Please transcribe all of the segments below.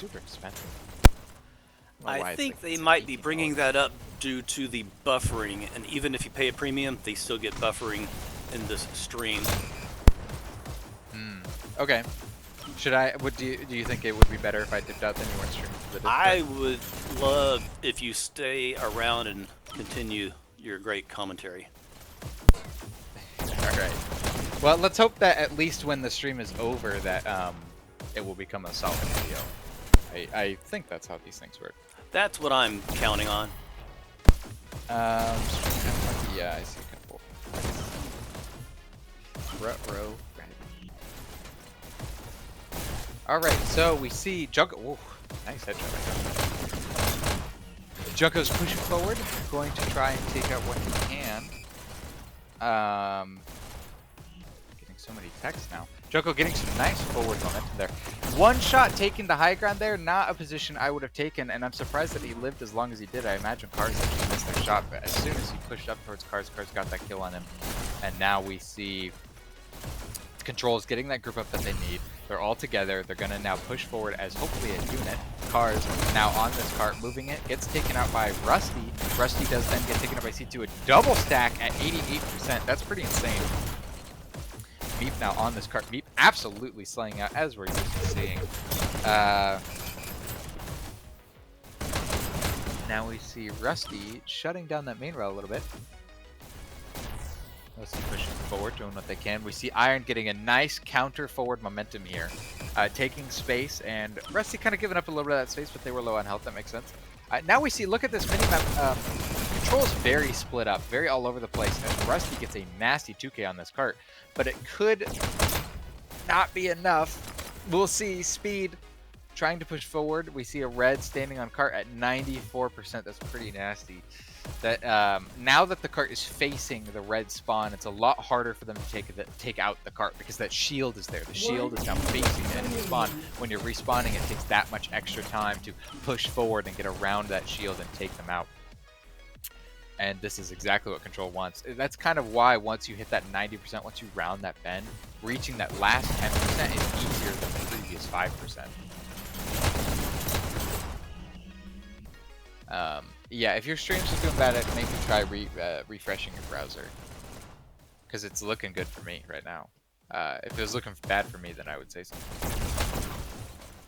super expensive. I think they might be bringing that up due to the buffering, and even if you pay a premium, they still get buffering in this stream. Okay. Should I? Do you think it would be better if I dipped out than you weren't streaming for the Discord? I would love if you stay around and continue your great commentary. All right. Well, let's hope that at least when the stream is over, that it will become a solid video. I think that's how these things work. That's what I'm counting on. Yeah, I see a couple. Row. All right, so we see Junko. Whoa, nice headshot right there. Junko's pushing forward, going to try and take out what he can. Getting so many texts now. Junko getting some nice forward momentum there. One shot taking the high ground there, not a position I would have taken, and I'm surprised that he lived as long as he did. I imagine Cars actually missed their shot, but as soon as he pushed up towards Cars got that kill on him. And now we see Control's getting that group up that they need. They're all together. They're going to now push forward as hopefully a unit. Cars now on this cart, moving it, gets taken out by Rusty. Rusty does then get taken out by C2, a double stack at 88%. That's pretty insane. Meep now on this cart. Meep absolutely slaying out, as we're used to seeing. Now we see Rusty shutting down that main rail a little bit. Rusty pushing forward, doing what they can. We see Iron getting a nice counter forward momentum here. Taking space, and Rusty kind of giving up a little bit of that space, but they were low on health. That makes sense. Now we see, look at this minimap. Control is very split up, very all over the place, and Rusty gets a nasty 2K on this cart. But it could not be enough. We'll see Speed trying to push forward. We see a red standing on cart at 94%. That's pretty nasty. That now that the cart is facing the red spawn, it's a lot harder for them to take out the cart because that shield is there. The shield is now facing the enemy spawn. When you're respawning, it takes that much extra time to push forward and get around that shield and take them out. And this is exactly what Control wants. That's kind of why once you hit that 90%, once you round that bend, reaching that last 10% is easier than the previous 5%. Yeah, if your stream's just doing bad, maybe try refreshing your browser. Because it's looking good for me right now. If it was looking bad for me, then I would say something.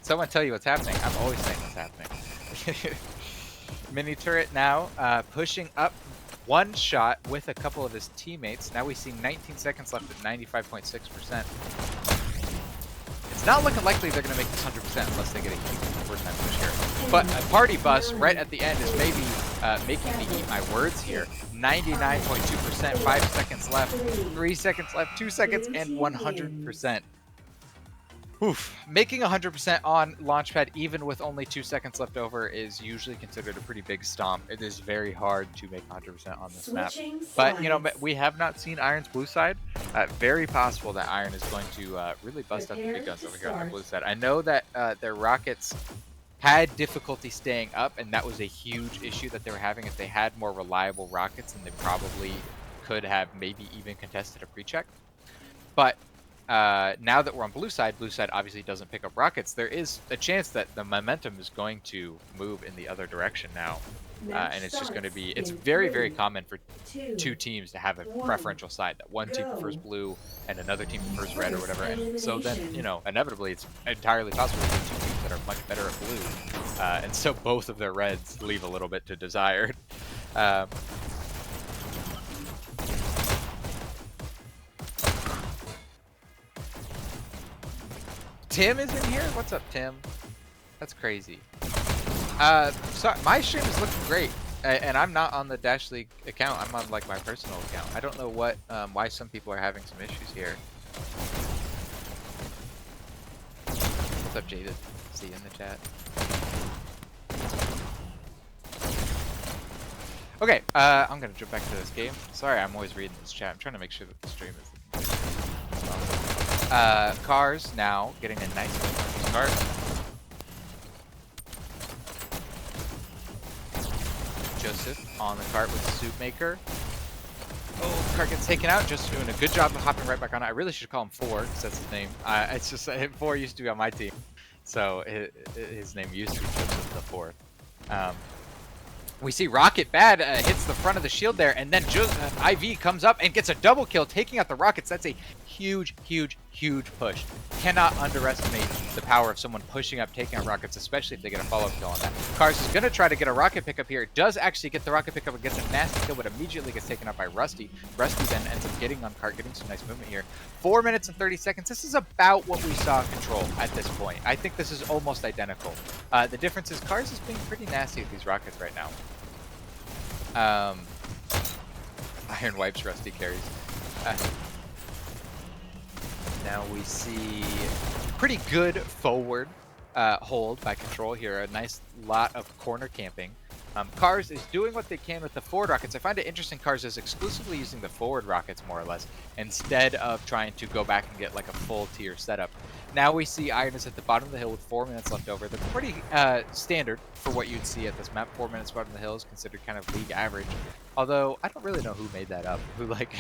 Someone tell you what's happening. I'm always saying what's happening. Mini turret now pushing up one shot with a couple of his teammates. Now we see 19 seconds left at 95.6%. It's not looking likely they're going to make this 100% unless they get a huge overtime push here. But a party bus right at the end is maybe making me eat my words here. 99.2%, 5 seconds left, 3 seconds left, 2 seconds, and 100%. Oof. Making 100% on Launchpad, even with only 2 seconds left over, is usually considered a pretty big stomp. It is very hard to make 100% on this map. But, you know, we have not seen Iron's blue side. Very possible that Iron is going to really bust out the big guns over here on the blue side. I know that their rockets had difficulty staying up, and that was a huge issue that they were having. If they had more reliable rockets, then they probably could have maybe even contested a pre-check. But now that we're on blue side obviously doesn't pick up rockets. There is a chance that the momentum is going to move in the other direction now. And it's just going to be, it's very, very common for two teams to have a preferential side. That one team prefers blue and another team prefers red or whatever. And so then, you know, inevitably it's entirely possible to get two teams that are much better at blue. And so both of their reds leave a little bit to desired. Tim is in here? What's up, Tim? That's crazy. So my stream is looking great, and I'm not on the Dash League account. I'm on like my personal account. I don't know what, why some people are having some issues here. What's up, Jaded? See you in the chat. Okay, I'm gonna jump back to this game. Sorry, I'm always reading this chat. I'm trying to make sure that the stream is. Cars now getting a nice start. Joseph on the cart with the Soup Maker. Oh, cart gets taken out. Just doing a good job of hopping right back on it. I really should call him 4 because that's his name. It's just 4 used to be on my team. So his name used to be Joseph the Fourth. We see Rocket Bad hits the front of the shield there, and then IV comes up and gets a double kill, taking out the Rockets. That's a huge, huge, huge push. Cannot underestimate the power of someone pushing up, taking out Rockets, especially if they get a follow-up kill on that. Cars is going to try to get a Rocket pickup here. Does actually get the Rocket pickup and gets a nasty kill, but immediately gets taken out by Rusty. Rusty then ends up getting on Cart, getting some nice movement here. 4 minutes and 30 seconds. This is about what we saw in Control at this point. I think this is almost identical. The difference is Cars is being pretty nasty with these Rockets right now. Iron wipes Rusty carries. Now we see pretty good forward hold by Control here. A nice lot of corner camping. Cars is doing what they can with the forward rockets. I find it interesting Cars is exclusively using the forward rockets more or less instead of trying to go back and get like a full tier setup. Now we see Iron is at the bottom of the hill with 4 minutes left over. They're pretty standard for what you'd see at this map. 4 minutes bottom of the hill is considered kind of league average. Although I don't really know who made that up, who like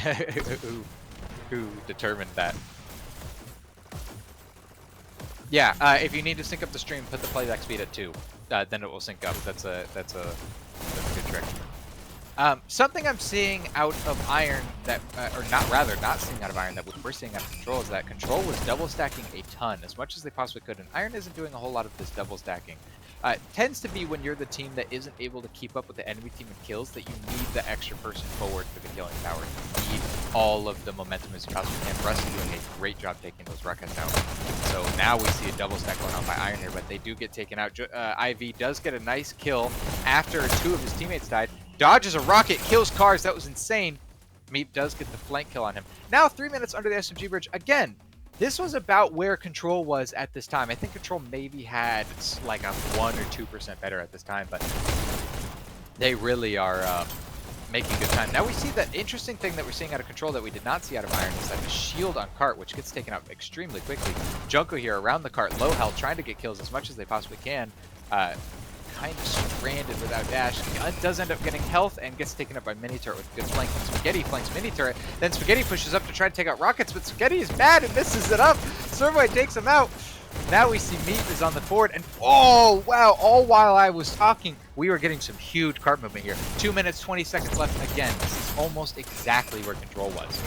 who determined that. Yeah, if you need to sync up the stream, put the playback speed at 2. Then it will sync up. That's a good trick. Something I'm seeing out of Iron that, or not seeing out of Iron that we're seeing out of Control is that Control was double stacking a ton, as much as they possibly could, and Iron isn't doing a whole lot of this double stacking. Tends to be when you're the team that isn't able to keep up with the enemy team in kills that you need the extra person forward for the killing power. You need all of the momentum as you possibly can. Rusty doing a great job taking those rockets out. So now we see a double stack going on by Iron here, but they do get taken out. IV does get a nice kill after 2 of his teammates died. Dodges a rocket, kills Cars. That was insane. Meep does get the flank kill on him. Now 3 minutes under the SMG bridge. Again, this was about where Control was at this time. I think Control maybe had like a 1 or 2% better at this time, but they really are making good time. Now we see that interesting thing that we're seeing out of Control that we did not see out of Iron is that the shield on Cart, which gets taken out extremely quickly. Junko here around the Cart, low health, trying to get kills as much as they possibly can. Kind of stranded without dash. Does end up getting health and gets taken up by Mini Turret with good flank. Spaghetti flanks Mini Turret. Then Spaghetti pushes up to try to take out Rockets, but Spaghetti is bad and misses it up. Servoid takes him out. Now we see Meep is on the forward, and oh wow! All while I was talking, we were getting some huge cart movement here. 2 minutes, 20 seconds left. Again, this is almost exactly where Control was.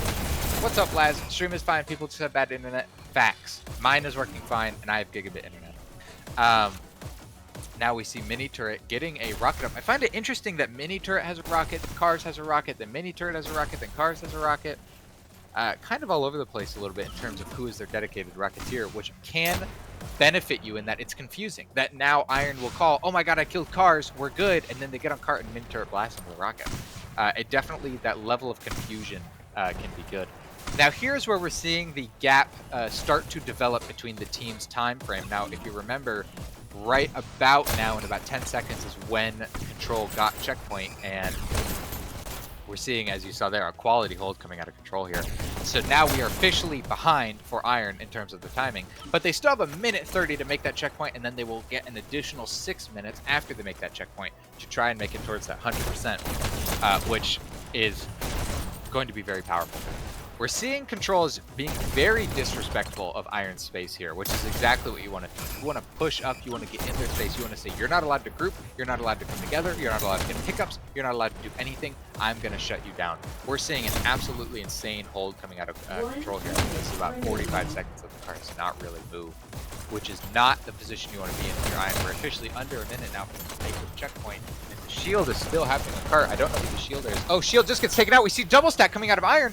What's up, Laz? Stream is fine. People just have bad internet. Facts. Mine is working fine, and I have gigabit internet. Now we see Mini Turret getting a rocket up. I find it interesting that Mini Turret has a rocket, Cars has a rocket, then Mini Turret has a rocket, then Cars has a rocket. Kind of all over the place a little bit in terms of who is their dedicated Rocketeer, which can benefit you in that it's confusing. That now Iron will call, oh my god, I killed Cars, we're good, and then they get on Cart and Mini Turret blasts into the rocket. It definitely, that level of confusion can be good. Now here's where we're seeing the gap start to develop between the team's time frame. Now, if you remember, right about now in about 10 seconds is when Control got checkpoint, and we're seeing, as you saw there, a quality hold coming out of Control here. So now we are officially behind for Iron in terms of the timing, but they still have a minute 30 to make that checkpoint, and then they will get an additional 6 minutes after they make that checkpoint to try and make it towards that 100%, which is going to be very powerful. We're seeing Control as being very disrespectful of Iron's space here, which is exactly what you want to do. You want to push up, you want to get in their space, you want to say, you're not allowed to group, you're not allowed to come together, you're not allowed to get pickups, you're not allowed to do anything, I'm going to shut you down. We're seeing an absolutely insane hold coming out of Control here. This is about 45 seconds of the card to not really move, which is not the position you want to be in if you're Iron. We're officially under a minute now for them to take the checkpoint, and the shield is still happening on Cart. I don't know who the shield is. Oh, shield just gets taken out. We see double stack coming out of Iron.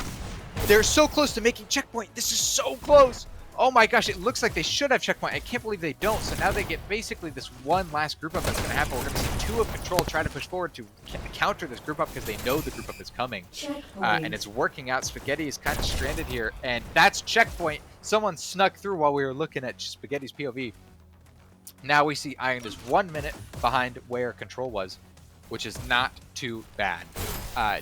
They're so close to making checkpoint. This is so close. Oh my gosh, it looks like they should have checkpoint. I can't believe they don't. So now they get basically this one last group up that's going to happen. We're going to see 2 of Control try to push forward to counter this group up because they know the group up is coming. And it's working out. Spaghetti is kind of stranded here, and that's checkpoint. Someone snuck through while we were looking at Spaghetti's POV. Now we see Iron is 1 minute behind where Control was, which is not too bad.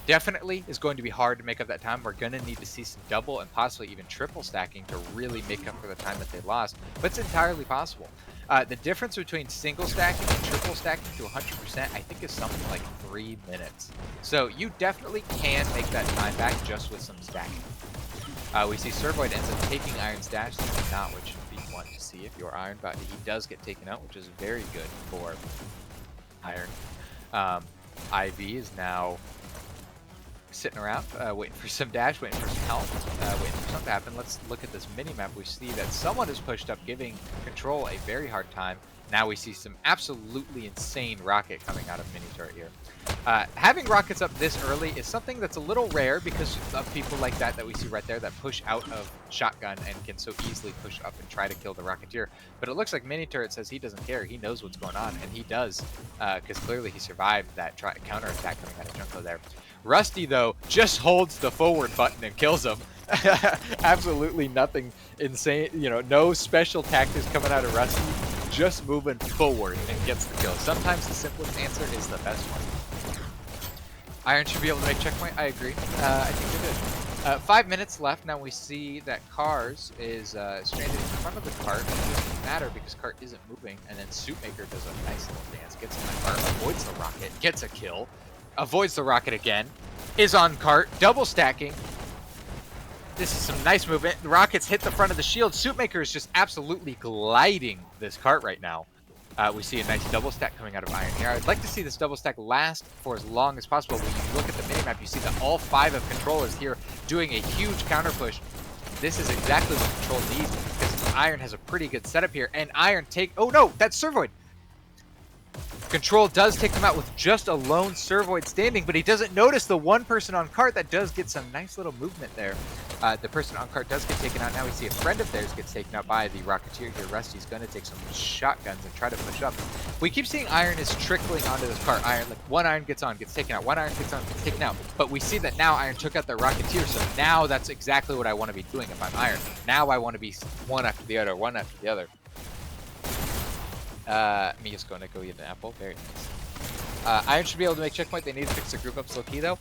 Definitely is going to be hard to make up that time. We're going to need to see some double and possibly even triple stacking to really make up for the time that they lost, but it's entirely possible. The difference between single stacking and triple stacking to 100%, I think, is something like 3 minutes. So you definitely can make that time back just with some stacking. We see Servoid ends up taking Iron's dash, not which should be 1 want to see if you're Iron, but he does get taken out, which is very good for Iron. IV is now sitting around, waiting for some dash, waiting for some help, waiting for something to happen. Let's look at this mini-map. We see that someone is pushed up, giving Control a very hard time. Now we see some absolutely insane rocket coming out of mini turret here. Having rockets up this early is something that's a little rare because of people like that we see right there that push out of shotgun and can so easily push up and try to kill the Rocketeer. But it looks like mini turret says he doesn't care. He knows what's going on, and he does, because clearly he survived that counter attack coming out of Junko there. Rusty, though, just holds the forward button and kills him. Absolutely nothing insane, you know, no special tactics coming out of Rusty, just moving forward and gets the kill. Sometimes the simplest answer is the best one. Iron should be able to make checkpoint. I agree. I think they did. 5 minutes left. Now we see that Cars is stranded in front of the cart. It doesn't matter because cart isn't moving. And then Suitmaker does a nice little dance, gets on the cart, avoids the rocket, gets a kill, avoids the rocket again, is on cart, double stacking. This is some nice movement. The rockets hit the front of the shield. Suitmaker is just absolutely gliding this cart right now. We see a nice double stack coming out of Iron here. I'd like to see this double stack last for as long as possible. When you look at the minimap, you see that all 5 of Controllers here doing a huge counter push. This is exactly what Control needs because Iron has a pretty good setup here. And Iron oh no, that's Servoid. Control does take him out with just a lone Servoid standing, but he doesn't notice the one person on cart that does get some nice little movement there. The person on cart does get taken out. Now we see a friend of theirs gets taken out by the Rocketeer here. Rusty's going to take some shotguns and try to push up. We keep seeing Iron is trickling onto this cart. Iron, like one Iron gets on, gets taken out. One Iron gets on, gets taken out. But we see that now Iron took out the Rocketeer, so now that's exactly what I want to be doing if I'm Iron. Now I want to be one after the other, one after the other. Mia's going to go eat an apple. Very nice. Iron should be able to make checkpoint. They need to fix the group ups low key though.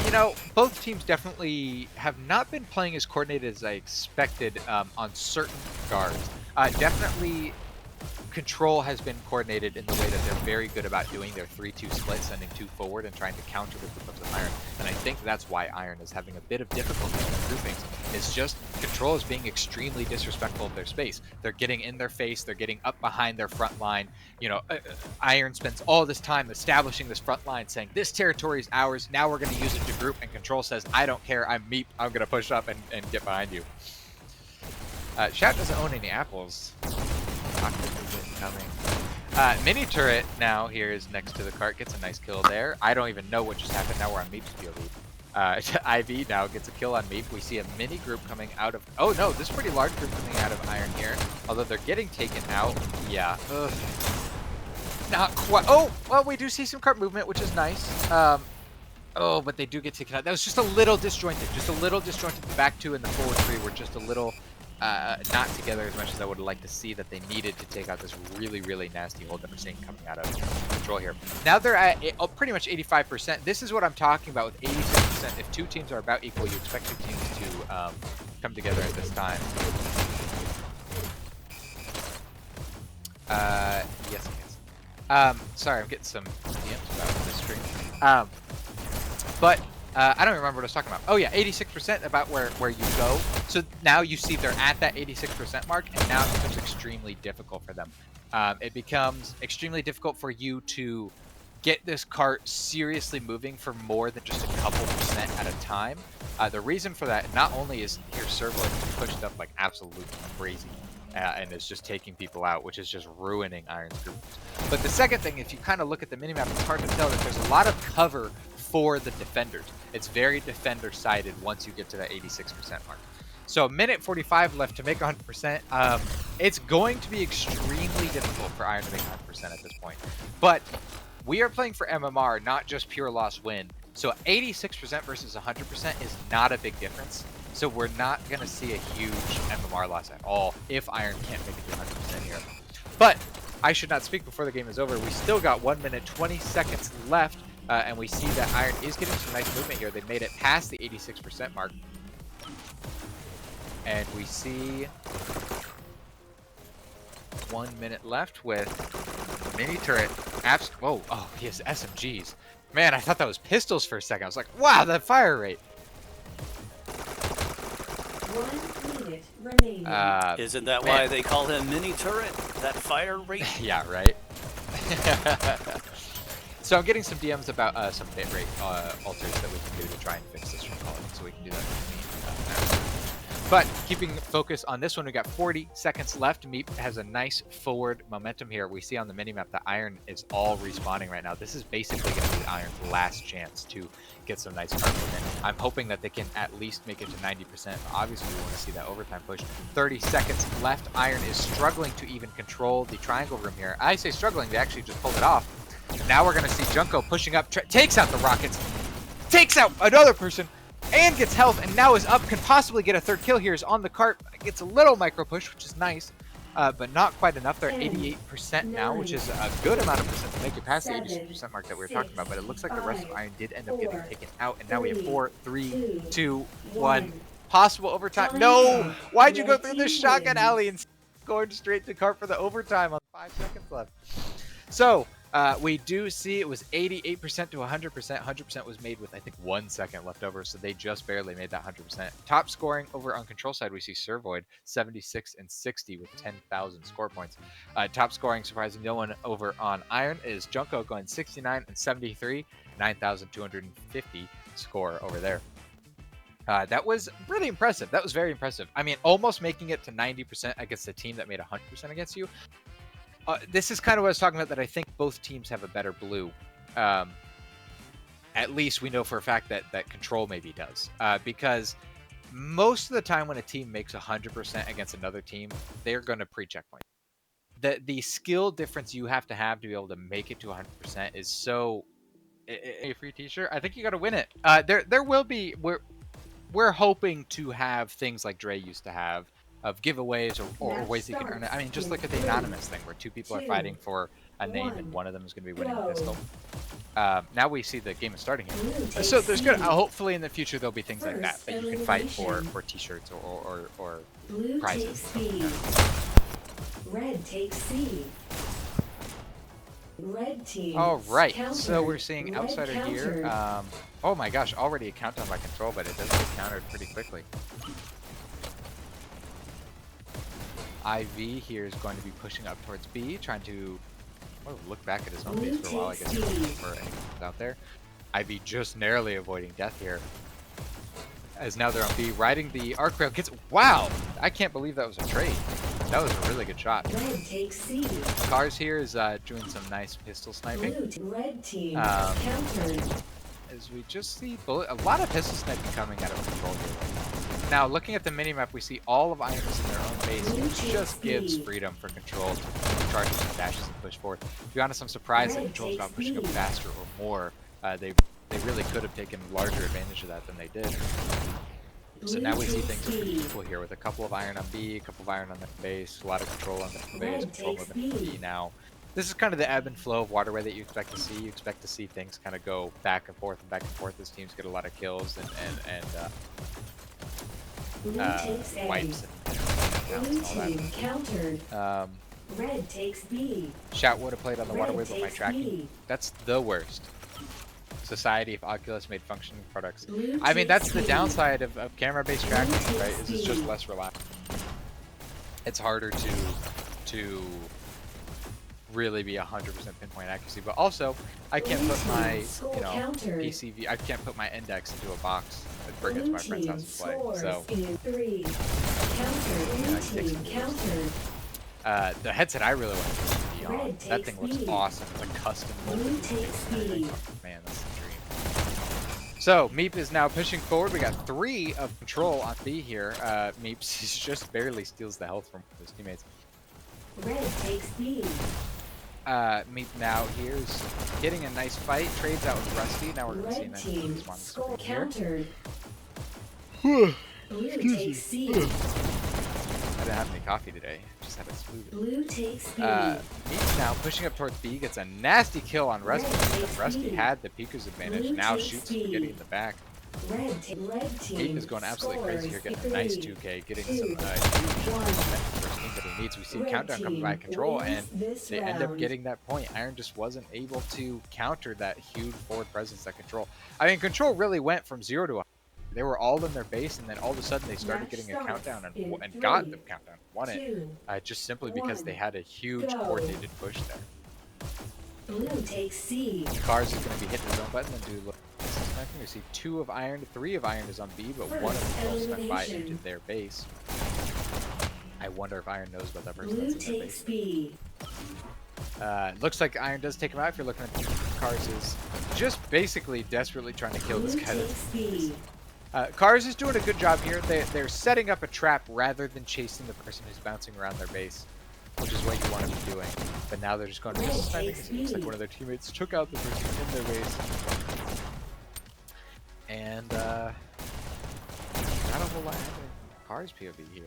You know, both teams definitely have not been playing as coordinated as I expected on certain guards. Definitely Control has been coordinated in the way that they're very good about doing their 3-2 split, sending 2 forward and trying to counter the group ups with Iron. And I think that's why Iron is having a bit of difficulty in the groupings. It's just Control is being extremely disrespectful of their space. They're getting in their face. They're getting up behind their front line. You know, Iron spends all this time establishing this front line, saying this territory is ours. Now we're going to use it to group. And Control says, I don't care. I'm Meep. I'm going to push up and get behind you. Shout doesn't own any apples. Coming. Mini turret now here is next to the cart, gets a nice kill there. I don't even know what just happened. Now we're on Meep's POV. IV now gets a kill on Meep. We see a mini group coming out of. Oh no, this pretty large group coming out of Iron here. Although they're getting taken out. Yeah. Ugh. Not quite. Oh, well, we do see some cart movement, which is nice. Oh, but they do get taken out. That was just a little disjointed. Just a little disjointed. The back 2 and the forward 3 were just a little. Not together as much as I would like to see that they needed to take out this really, really nasty hold that we're seeing coming out of Control here. Now they're at pretty much 85%. This is what I'm talking about with 86%. If 2 teams are about equal, you expect 2 teams to come together at this time. Yes. Sorry, I'm getting some DMs about this stream. But I don't remember what I was talking about. Oh yeah, 86% about where you go. So now you see they're at that 86% mark, and now it becomes extremely difficult for them. It becomes extremely difficult for you to get this cart seriously moving for more than just a couple percent at a time. The reason for that, not only is here Servo pushed up like absolutely crazy, and is just taking people out, which is just ruining Iron's groups. But the second thing, if you kind of look at the minimap, it's hard to tell that there's a lot of cover for the defenders. It's very defender-sided once you get to that 86% mark. So a minute 45 left to make 100%. It's going to be extremely difficult for Iron to make 100% at this point. But we are playing for MMR, not just pure loss win. So 86% versus 100% is not a big difference. So we're not going to see a huge MMR loss at all if Iron can't make it to 100% here. But I should not speak before the game is over. We still got 1 minute 20 seconds left. And we see that Iron is getting some nice movement here. They made it past the 86% mark. And we see 1 minute left with mini turret. Whoa, oh, he has SMGs. Man, I thought that was pistols for a second. I was like, wow, that fire rate. 1 minute minute remaining. Isn't that man. why they call him mini turret? That fire rate? Yeah, right. So I'm getting some DMs about some bitrate alters that we can do to try and fix this from calling, so we can do that now. But keeping focus on this one, we got 40 seconds left. Meep has a nice forward momentum here. We see on the minimap that Iron is all respawning right now. This is basically going to be Iron's last chance to get some nice card movement. I'm hoping that they can at least make it to 90%. Obviously, we want to see that overtime push. 30 seconds left. Iron is struggling to even control the triangle room here. I say struggling, they actually just pulled it off. Now we're going to see Junko pushing up, takes out the rockets, takes out another person, and gets health, and now is up, can possibly get a third kill here, is on the cart, gets a little micro push, which is nice, but not quite enough. They're 88% now, which is a good amount of percent to make it past the 86% mark that we were talking about, but it looks like the rest of Iron did end up getting taken out, and now we have 4, 3, 2, 1. Possible overtime. No! Why'd you go through the shotgun alley and going straight to cart for the overtime on 5 seconds left? So, we do see it was 88% to 100%. 100% was made with, I think, 1 second left over, so they just barely made that 100%. Top scoring over on control side, we see Servoid, 76 and 60 with 10,000 score points. Top scoring, surprising no one over on Iron, is Junko going 69 and 73, 9,250 score over there. That was really impressive. That was very impressive. I mean, almost making it to 90% against a team that made 100% against you. This is kind of what I was talking about, that I think both teams have a better blue. At least we know for a fact that Control maybe does. Because most of the time when a team makes 100% against another team, they're going to pre-checkpoint. The skill difference you have to be able to make it to 100% is so... A free t-shirt? I think you got to win it. There will be... We're hoping to have things like Dre used to have, of giveaways or ways you can earn it. I mean, just look at the anonymous thing where 2 people are fighting for a name and one of them is going to be winning a pistol. Now we see the game is starting here. So there's good. Hopefully in the future there'll be things like that you can fight for t-shirts or prizes. Red takes C. Red team. All right, so we're seeing Outsider here. Oh my gosh, already a countdown by Control, but it does get countered pretty quickly. IV here is going to be pushing up towards B, trying to look back at his own base for a while, I guess, for anything out there. IV just narrowly avoiding death here. As now they're on B, riding the arc rail. Wow! I can't believe that was a trade. That was a really good shot. Red takes C. Cars here is doing some nice pistol sniping. Red team countered. As we just see a lot of pistol sniping coming out of Control here. Now, looking at the minimap, we see all of Iron is in their own base, which just gives freedom for Control to charge some dashes and push forward. To be honest, I'm surprised that Control's not pushing up faster or more. They really could have taken larger advantage of that than they did. So now we see things are pretty equal here, with a couple of Iron on B, a couple of Iron on the base, a lot of Control on the base, Control moving from B now. This is kind of the ebb and flow of Waterway that you expect to see. You expect to see things kind of go back and forth as teams get a lot of kills and wipes and countered. Red takes B. Shout would have played on the Waterway, but my tracking, that's the worst. Society of Oculus made functioning products. I mean, that's the downside of camera-based tracking, right? Is it's just less reliable. It's harder to really be 100% pinpoint accuracy, but also I can't put my PCV, I can't put my index into a box and bring it to my friend's house and play. So the headset I really want to be on. That thing looks awesome. It's like custom. Man, that's the dream. So Meep is now pushing forward. We got 3 of Control on B here. Meep just barely steals the health from his teammates. Red takes B. Meep now here is getting a nice fight. Trades out with Rusty. Now we're going to see a nice respawn countered. Here. Blue takes C. I didn't have any coffee today. Just had a smoothie. Blue takes B. Meep now pushing up towards B. Gets a nasty kill on Rusty. Rusty had the Piku's advantage. Now shoots Spaghetti in the back. Meep is going absolutely crazy here, getting a nice 2K, getting some huge first team that he needs. We see Countdown coming by Control, and they end up getting that point. Iron just wasn't able to counter that huge forward presence that Control. I mean, Control really went from 0 to 100 They were all in their base, and then all of a sudden they started getting a countdown and got the countdown, won it, just simply because they had a huge coordinated push there. Blue takes C. Cars is going to be hitting his own button and do a little sniping. We see 2 of Iron, 3 of Iron is on B, but 1 of them will snuck by into their base. I wonder if Iron knows about that person Blue that's in their takes base. B. Looks like Iron does take him out. If you're looking at Cars is just basically desperately trying to kill this Blue guy. takes B. Cars is doing a good job here. They're setting up a trap rather than chasing the person who's bouncing around their base, which is what you want to be doing. But now they're just going to missile sniping because it looks like one of their teammates took out the person in their base. And not a whole lot happening. Cars POV here.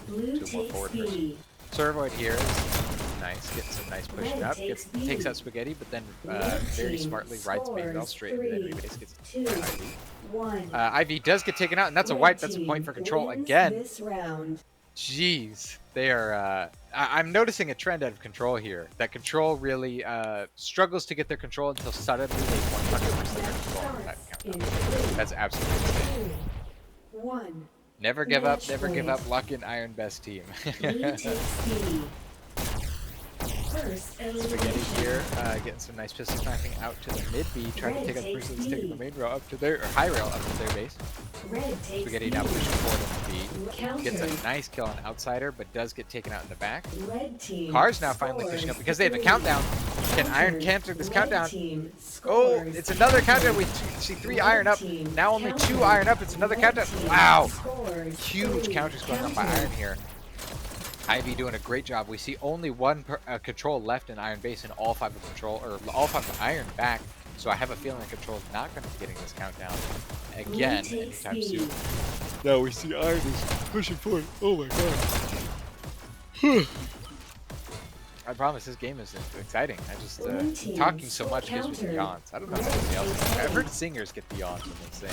Blue To a more takes forward B. Servoid here is nice, getting some nice pushing up, takes out Spaghetti, but then very smartly rides Maybell straight into the enemy base, gets Ivy. 1. Ivy does get taken out, and that's a wipe, that's a point for control again. This round. Jeez, they are, I'm noticing a trend out of control here, that control really struggles to get their control until suddenly they 100% control that countdown. That's absolutely insane. 1. Never give up, never give up. Lock in Iron best team. Blue takes B. First Spaghetti here, getting some nice pistol sniping out to the mid B, trying to take out the person that's taking the main rail up to their, or high rail up to their base. Red takes Spaghetti B. now pushing forward in the Counter. B. Gets a nice kill on Outsider, but does get taken out in the back. Red team Cars now finally pushing up because they have a countdown. Can Iron counter this Red countdown? team Oh, scores. it's another countdown. We see 3 Iron up. Now only 2 Iron up. It's another countdown. Wow. Scores. Huge 3. counters going on by Iron here. Ivy doing a great job. We see only 1 control left in Iron base and all 5 of control, or all 5 of Iron back. So I have a feeling control is not going to be getting this countdown again anytime soon. No, we see Iron is pushing forward. Oh my god. I promise this game is exciting. I just talking so much gives me the yawns. I don't know if anybody else. I've heard singers get the yawns when they sing.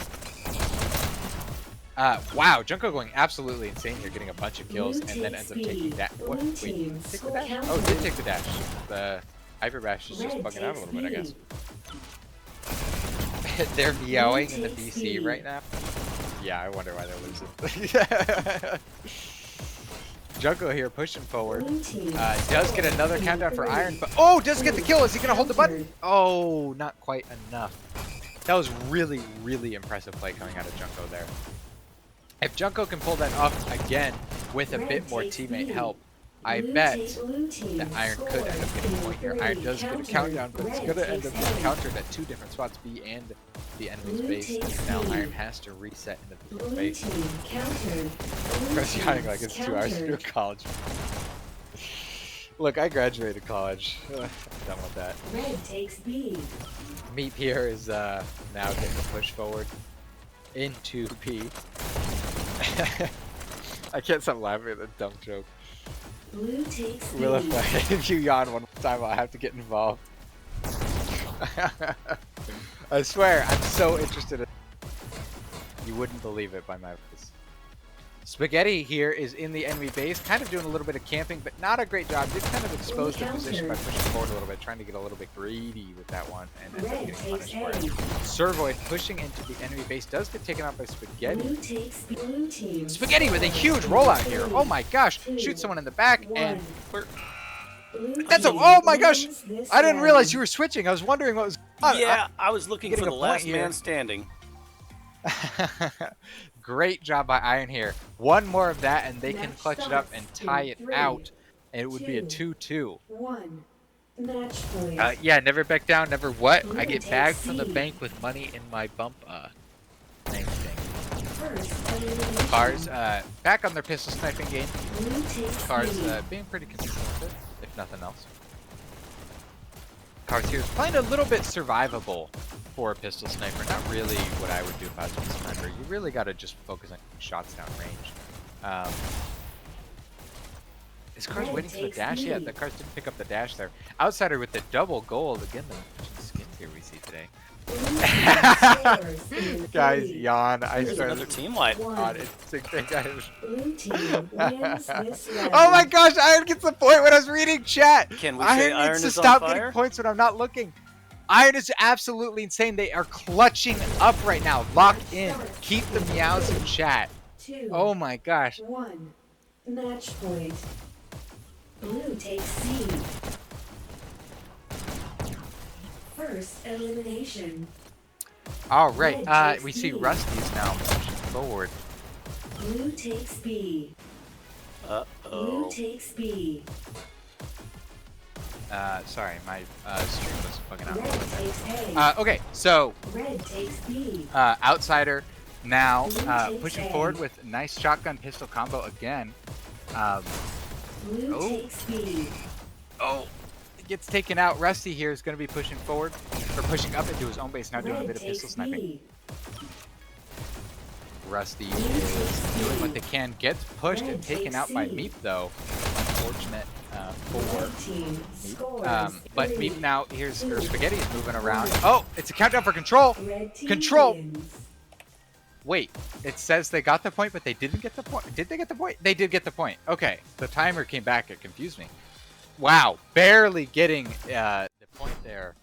Wow, Junko going absolutely insane here, getting a bunch of kills, and then ends up taking that. What? Wait, take the dash? Oh, did take the dash. The Hyper Bash is just bugging out a little bit, I guess. They're meowing in the BC right now. Yeah, I wonder why they're losing. Junko here pushing forward. Does get another countdown for Iron, but oh, does get the kill. Is he gonna hold the button? Oh, not quite enough. That was really, really impressive play coming out of Junko there. If Junko can pull that off again with a bit more teammate help, I bet that Iron could end up getting a point here. Iron does get a countdown, but it's gonna end up getting countered at 2 different spots, B and the enemy's base. Now Iron has to reset into the base. Chris yawning like it's 2 hours to do college. Look, I graduated college. I'm done with that. Red takes B. Meep here is now getting a push forward into P. I can't stop laughing at that dumb joke. Blue takes B. Will, if you yawn one time, I'll have to get involved. I swear, I'm so interested in. You wouldn't believe it by my face. Spaghetti here is in the enemy base, kind of doing a little bit of camping, but not a great job. Did kind of expose the position by pushing forward a little bit, trying to get a little bit greedy with that one, and ends up getting punished for it. Servoid pushing into the enemy base does get taken out by Spaghetti. Blue takes blue team. Spaghetti with a huge rollout here. Oh my gosh! Shoots someone in the back and. That's a. Oh my gosh! I didn't realize you were switching. I was wondering what was. Yeah, I was looking for the last man standing. Great job by Iron here. 1 more of that, and they can clutch it up and tie it out, and it would be a 2-2. 1. Match point. Yeah, never back down, never what? I get bagged from the bank with money in my bump. Thank. Cars, back on their pistol sniping game. Cars, being pretty consistent with it, if nothing else. Cars here is playing a little bit survivable for a pistol sniper. Not really what I would do if I was a sniper. You really got to just focus on shots down range. Is Cars waiting for the dash? Yeah, the Cars didn't pick up the dash there. Outsider with the double gold. Again, the skins here we see today. Guys, yawn. I There's started another team wipe. God, it's sick thing, guys. Blue team wins this round. Oh my gosh, Iron gets the point when I was reading chat. Can we say Iron needs to is on stop fire? getting points when I'm not looking. Iron is absolutely insane. They are clutching up right now. Lock in. Keep the meows in chat. 2, Oh my gosh. 1. Match point. Blue takes C. First elimination. All right. Red takes We see B. Rusty's now pushing forward. Blue takes B. Blue Uh-oh. takes B. Sorry, my stream was fucking out. Red takes A. Okay, so Red takes B. Outsider now Blue takes pushing A. forward with a nice shotgun pistol combo again. Blue Oh. takes B. Oh, it gets taken out. Rusty here is going to be pushing forward, or pushing up into his own base, now doing a Red bit of pistol takes sniping. B. Rusty Blue is takes doing B. what they can. Gets pushed and Red taken takes out by C. Meep, though. Unfortunate for Red team scores but 3. Meep now, here's or Spaghetti is moving around. Oh, it's a countdown for control. Red team Control. wins. Wait, it says they got the point, but they didn't get the point. Did they get the point? They did get the point. Okay, the timer came back. It confused me. Wow, barely getting the point there.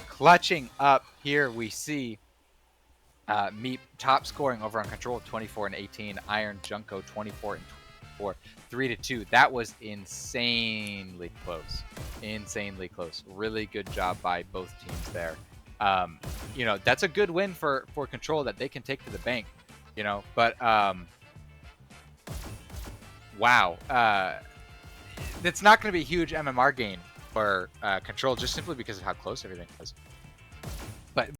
Clutching up here, we see Meep top scoring over on Control 24 and 18. Iron Junko 24 and 24, 3-2. That was insanely close. Insanely close. Really good job by both teams there. You know, that's a good win for Control that they can take to the bank, you know, but wow, it's not going to be a huge MMR gain for Control just simply because of how close everything was. But